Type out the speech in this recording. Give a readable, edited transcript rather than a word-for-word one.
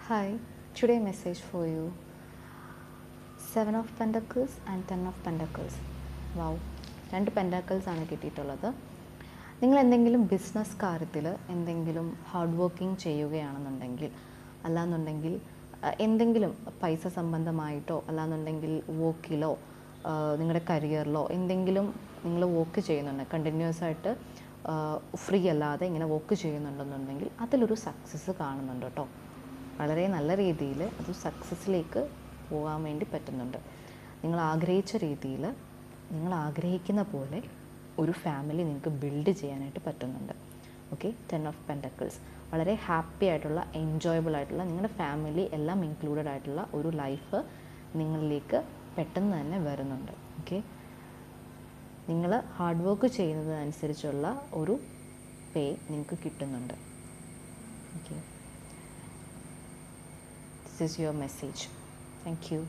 Hi, today message for you. Seven of Pentacles and Ten of Pentacles. Wow, രണ്ട് pentacles ആണ് കിട്ടിയിട്ടുള്ളത്. നിങ്ങൾ എന്തെങ്കിലും ബിസിനസ് കാര്യത്തിൽ എന്തെങ്കിലും ഹാർഡ് വർക്കിംഗ് ചെയ്യുകയാണെന്നുണ്ടെങ്കിൽ, അല്ലാന്നുണ്ടെങ്കിൽ എന്തെങ്കിലും പൈസ സംബന്ധമായിട്ടോ അല്ലാന്നുണ്ടെങ്കിൽ വർക്കിലോ നിങ്ങളുടെ കരിയറിലോ എന്തെങ്കിലും നിങ്ങൾ വർക്ക് ചെയ്യുന്നുണ്ട്, കണ്ടിന്യൂസ് ആയിട്ട് ഫ്രീ അല്ലാതെ ഇങ്ങനെ വർക്ക് ചെയ്യുന്നുണ്ടെന്നുണ്ടെങ്കിൽ അതിലൊരു സക്സസ് കാണുന്നുണ്ട് കേട്ടോ. വളരെ നല്ല രീതിയിൽ അത് സക്സസ്സിലേക്ക് പോകാൻ വേണ്ടി പറ്റുന്നുണ്ട്. നിങ്ങൾ ആഗ്രഹിച്ച രീതിയിൽ, നിങ്ങൾ ആഗ്രഹിക്കുന്ന പോലെ ഒരു ഫാമിലി നിങ്ങൾക്ക് ബിൽഡ് ചെയ്യാനായിട്ട് പറ്റുന്നുണ്ട്. ഓക്കെ, 10 ഓഫ് പെൻറ്റക്കിൾസ് വളരെ ഹാപ്പി ആയിട്ടുള്ള, എൻജോയബിൾ ആയിട്ടുള്ള, നിങ്ങളുടെ ഫാമിലി എല്ലാം ഇൻക്ലൂഡഡ് ആയിട്ടുള്ള ഒരു ലൈഫ് നിങ്ങളിലേക്ക് പെട്ടെന്ന് തന്നെ വരുന്നുണ്ട്. ഓക്കെ, നിങ്ങൾ ഹാർഡ് വർക്ക് ചെയ്യുന്നതനുസരിച്ചുള്ള ഒരു പേ നിങ്ങൾക്ക് കിട്ടുന്നുണ്ട്. Okay, this is your message. Thank you.